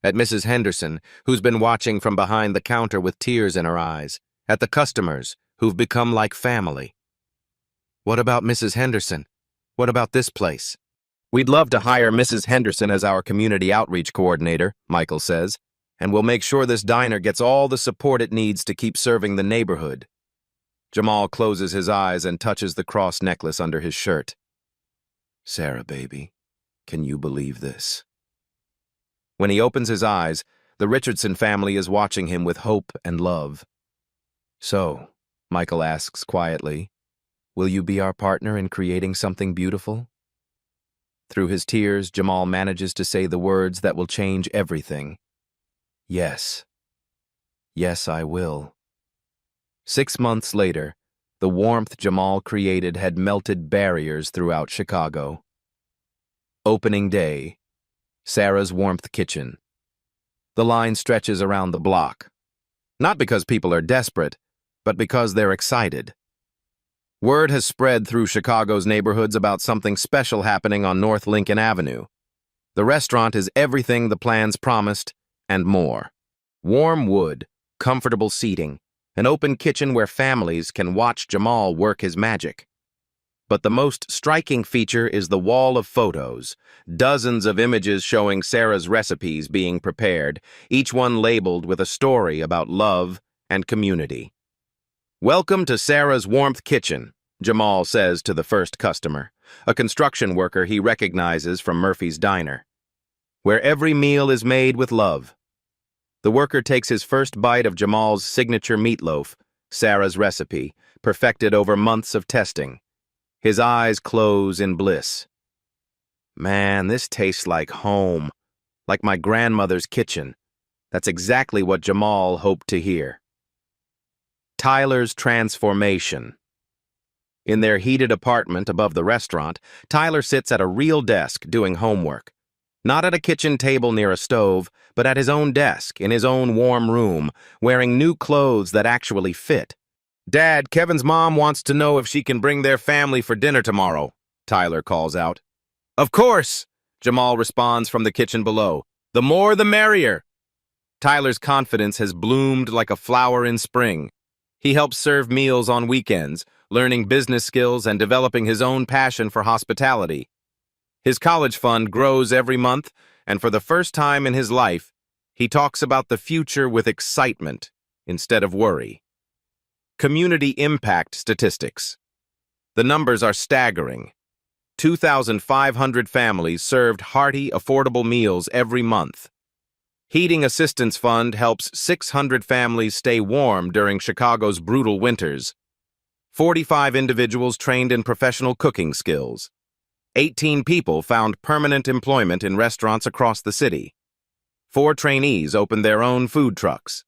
Speaker 1: at Mrs. Henderson, who's been watching from behind the counter with tears in her eyes, at the customers, who've become like family. What about Mrs. Henderson? What about this place? We'd love to hire Mrs. Henderson as our community outreach coordinator, Michael says, and we'll make sure this diner gets all the support it needs to keep serving the neighborhood. Jamal closes his eyes and touches the cross necklace under his shirt. Sarah, baby, can you believe this? When he opens his eyes, the Richardson family is watching him with hope and love. So, Michael asks quietly, will you be our partner in creating something beautiful? Through his tears, Jamal manages to say the words that will change everything. Yes. Yes, I will. 6 months later, the warmth Jamal created had melted barriers throughout Chicago. Opening day, Sarah's Warmth Kitchen. The line stretches around the block. Not because people are desperate, but because they're excited. Word has spread through Chicago's neighborhoods about something special happening on North Lincoln Avenue. The restaurant is everything the plans promised, and more. Warm wood, comfortable seating, an open kitchen where families can watch Jamal work his magic. But the most striking feature is the wall of photos, dozens of images showing Sarah's recipes being prepared, each one labeled with a story about love and community. Welcome to Sarah's Warmth Kitchen, Jamal says to the first customer, a construction worker he recognizes from Murphy's Diner, where every meal is made with love. The worker takes his first bite of Jamal's signature meatloaf, Sarah's recipe, perfected over months of testing. His eyes close in bliss. Man, this tastes like home, like my grandmother's kitchen. That's exactly what Jamal hoped to hear. Tyler's transformation. In their heated apartment above the restaurant, Tyler sits at a real desk doing homework. Not at a kitchen table near a stove, but at his own desk in his own warm room, wearing new clothes that actually fit. Dad, Kevin's mom wants to know if she can bring their family for dinner tomorrow, Tyler calls out. Of course, Jamal responds from the kitchen below. The more the merrier. Tyler's confidence has bloomed like a flower in spring. He helps serve meals on weekends, learning business skills and developing his own passion for hospitality. His college fund grows every month, and for the first time in his life, he talks about the future with excitement instead of worry. Community impact statistics. The numbers are staggering. 2,500 families served hearty, affordable meals every month. Heating Assistance Fund helps 600 families stay warm during Chicago's brutal winters. 45 individuals trained in professional cooking skills. 18 people found permanent employment in restaurants across the city. 4 trainees opened their own food trucks.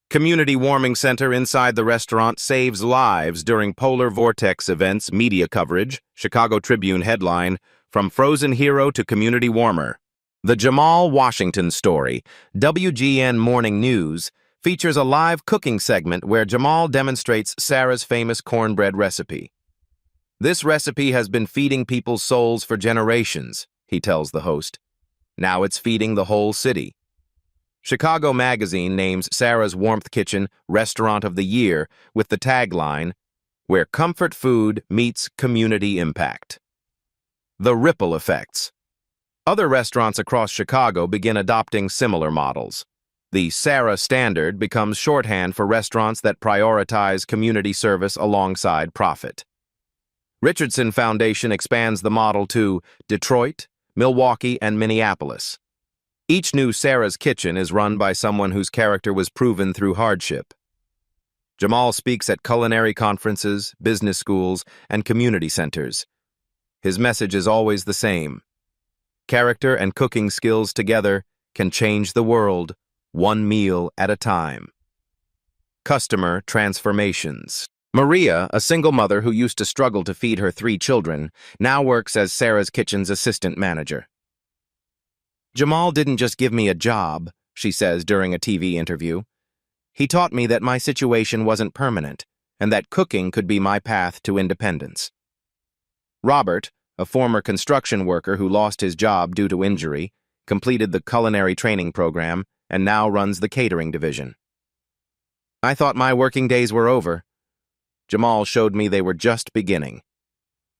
Speaker 1: Community Warming Center inside the restaurant saves lives during polar vortex events media coverage, Chicago Tribune headline, From Frozen Hero to Community Warmer. The Jamal Washington story, WGN Morning News, features a live cooking segment where Jamal demonstrates Sarah's famous cornbread recipe. This recipe has been feeding people's souls for generations, he tells the host. Now it's feeding the whole city. Chicago Magazine names Sarah's Warmth Kitchen Restaurant of the Year with the tagline, Where Comfort Food Meets Community Impact. The Ripple Effects. Other restaurants across Chicago begin adopting similar models. The Sarah Standard becomes shorthand for restaurants that prioritize community service alongside profit. Richardson Foundation expands the model to Detroit, Milwaukee, and Minneapolis. Each new Sarah's Kitchen is run by someone whose character was proven through hardship. Jamal speaks at culinary conferences, business schools, and community centers. His message is always the same. Character and cooking skills together can change the world, one meal at a time. Customer transformations. Maria, a single mother who used to struggle to feed her 3 children, now works as Sarah's Kitchen's assistant manager. Jamal didn't just give me a job, she says during a TV interview. He taught me that my situation wasn't permanent, and that cooking could be my path to independence. Robert, a former construction worker who lost his job due to injury, completed the culinary training program and now runs the catering division. I thought my working days were over. Jamal showed me they were just beginning.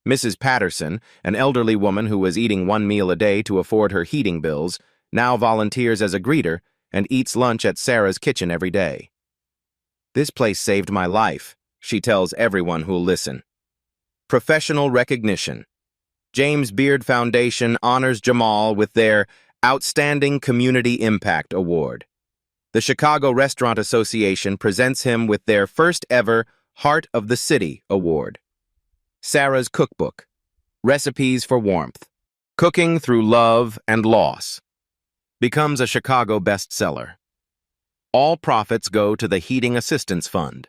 Speaker 1: Mrs. Patterson, an elderly woman who was eating 1 meal a day to afford her heating bills, now volunteers as a greeter and eats lunch at Sarah's Kitchen every day. This place saved my life, she tells everyone who'll listen. Professional recognition. James Beard Foundation honors Jamal with their Outstanding Community Impact Award. The Chicago Restaurant Association presents him with their first ever Heart of the City Award. Sarah's Cookbook. Recipes for Warmth. Cooking Through Love and Loss. Becomes a Chicago bestseller. All profits go to the Heating Assistance Fund.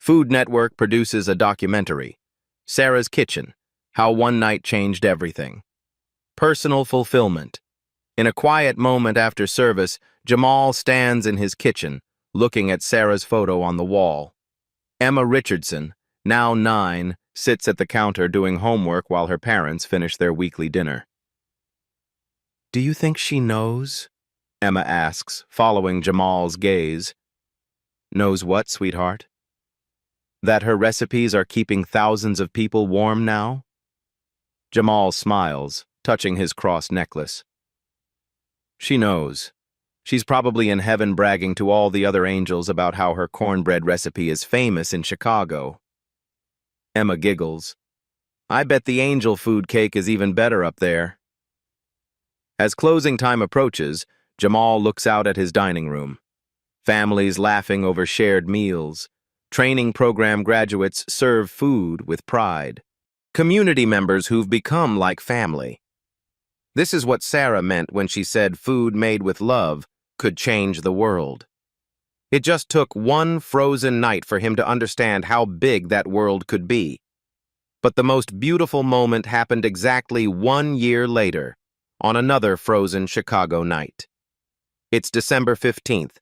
Speaker 1: Food Network produces a documentary, Sarah's Kitchen, How One Night Changed Everything. Personal fulfillment. In a quiet moment after service, Jamal stands in his kitchen, looking at Sarah's photo on the wall. Emma Richardson, now 9, sits at the counter doing homework while her parents finish their weekly dinner. "Do you think she knows?" Emma asks, following Jamal's gaze. "Knows what, sweetheart?" "That her recipes are keeping thousands of people warm now?" Jamal smiles, touching his cross necklace. "She knows. She's probably in heaven bragging to all the other angels about how her cornbread recipe is famous in Chicago." Emma giggles. "I bet the angel food cake is even better up there." As closing time approaches, Jamal looks out at his dining room. Families laughing over shared meals. Training program graduates serve food with pride. Community members who've become like family. This is what Sarah meant when she said food made with love could change the world. It just took one frozen night for him to understand how big that world could be. But the most beautiful moment happened exactly 1 year later, on another frozen Chicago night. It's December 15th,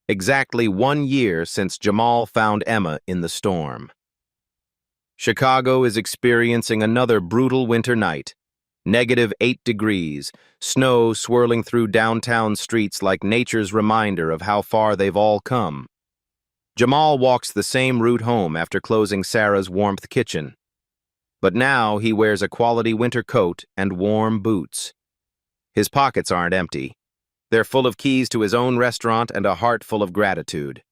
Speaker 1: exactly 1 year since Jamal found Emma in the storm. Chicago is experiencing another brutal winter night. -8 degrees, snow swirling through downtown streets like nature's reminder of how far they've all come. Jamal walks the same route home after closing Sarah's Warmth Kitchen. But now he wears a quality winter coat and warm boots. His pockets aren't empty. They're full of keys to his own restaurant and a heart full of gratitude.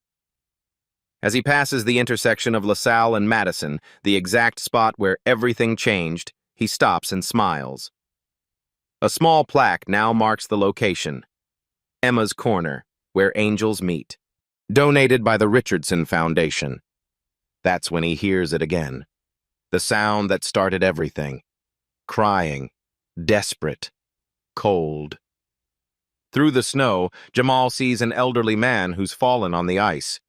Speaker 1: As he passes the intersection of LaSalle and Madison, the exact spot where everything changed, he stops and smiles. A small plaque now marks the location. Emma's Corner, where angels meet. Donated by the Richardson Foundation. That's when he hears it again. The sound that started everything. Crying. Desperate. Cold. Through the snow, Jamal sees an elderly man who's fallen on the ice.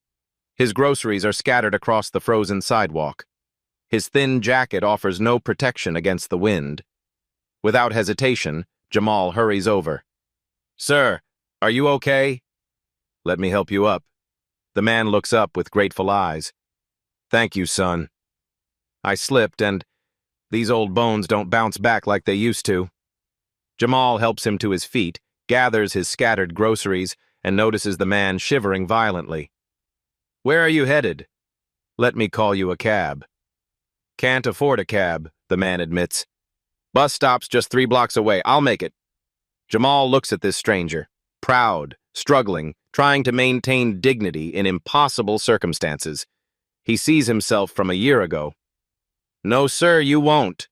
Speaker 1: His groceries are scattered across the frozen sidewalk. His thin jacket offers no protection against the wind. Without hesitation, Jamal hurries over. "Sir, are you okay?" "Let me help you up." The man looks up with grateful eyes. "Thank you, son. I slipped and these old bones don't bounce back like they used to." Jamal helps him to his feet, gathers his scattered groceries, and notices the man shivering violently. "Where are you headed?" "Let me call you a cab." "Can't afford a cab," the man admits. "Bus stop's just 3 blocks away. I'll make it." Jamal looks at this stranger, proud, struggling, trying to maintain dignity in impossible circumstances. He sees himself from a year ago. "No, sir, you won't."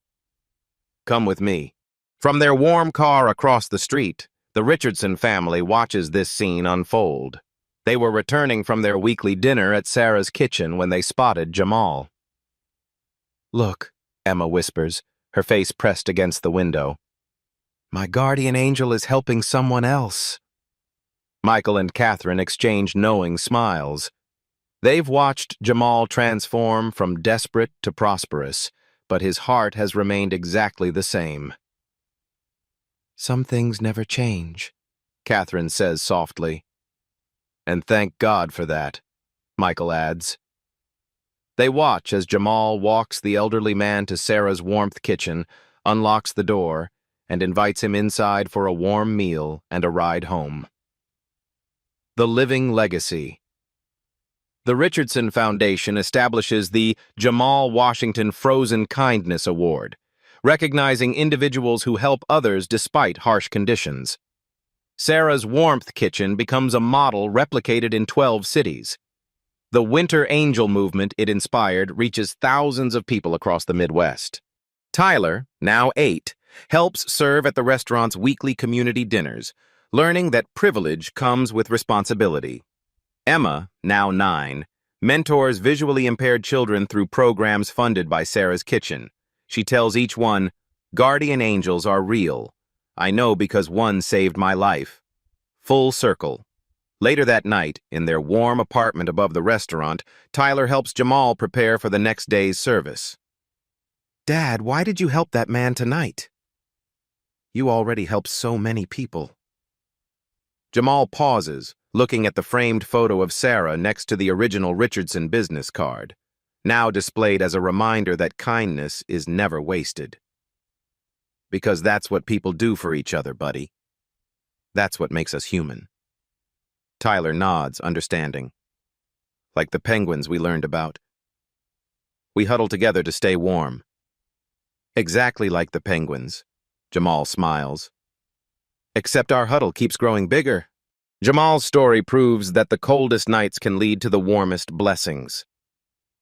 Speaker 1: "Come with me." From their warm car across the street, the Richardson family watches this scene unfold. They were returning from their weekly dinner at Sarah's kitchen when they spotted Jamal. "Look," Emma whispers, her face pressed against the window. "My guardian angel is helping someone else." Michael and Catherine exchange knowing smiles. They've watched Jamal transform from desperate to prosperous, but his heart has remained exactly the same. "Some things never change," Catherine says softly. "And thank God for that," Michael adds. They watch as Jamal walks the elderly man to Sarah's warmth kitchen, unlocks the door, and invites him inside for a warm meal and a ride home. The Living Legacy. The Richardson Foundation establishes the Jamal Washington Frozen Kindness Award, recognizing individuals who help others despite harsh conditions. Sarah's Warmth Kitchen becomes a model replicated in 12 cities. The Winter Angel movement it inspired reaches thousands of people across the Midwest. Tyler, now 8, helps serve at the restaurant's weekly community dinners, learning that privilege comes with responsibility. Emma, now 9, mentors visually impaired children through programs funded by Sarah's Kitchen. She tells each one, "Guardian angels are real. I know because one saved my life." Full circle. Later that night, in their warm apartment above the restaurant, Tyler helps Jamal prepare for the next day's service. "Dad, why did you help that man tonight?" "You already helped so many people." Jamal pauses, looking at the framed photo of Sarah next to the original Richardson business card, now displayed as a reminder that kindness is never wasted. "Because that's what people do for each other, buddy. That's what makes us human." Tyler nods, understanding. "Like the penguins we learned about. We huddle together to stay warm." "Exactly like the penguins," Jamal smiles. "Except our huddle keeps growing bigger." Jamal's story proves that the coldest nights can lead to the warmest blessings.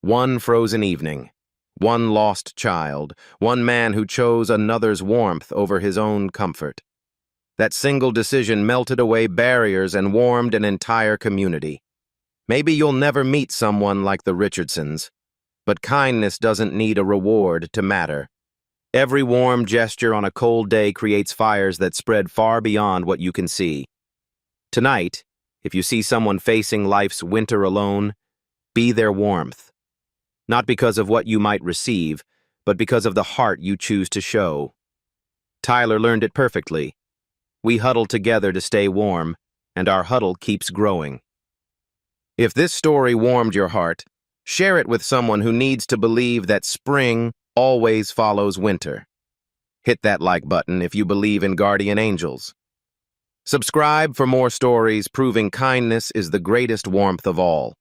Speaker 1: One frozen evening, one lost child, one man who chose another's warmth over his own comfort. That single decision melted away barriers and warmed an entire community. Maybe you'll never meet someone like the Richardsons, but kindness doesn't need a reward to matter. Every warm gesture on a cold day creates fires that spread far beyond what you can see. Tonight, if you see someone facing life's winter alone, be their warmth. Not because of what you might receive, but because of the heart you choose to show. Tyler learned it perfectly. We huddle together to stay warm, and our huddle keeps growing. If this story warmed your heart, share it with someone who needs to believe that spring always follows winter. Hit that like button if you believe in guardian angels. Subscribe for more stories proving kindness is the greatest warmth of all.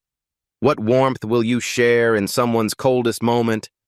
Speaker 1: What warmth will you share in someone's coldest moment?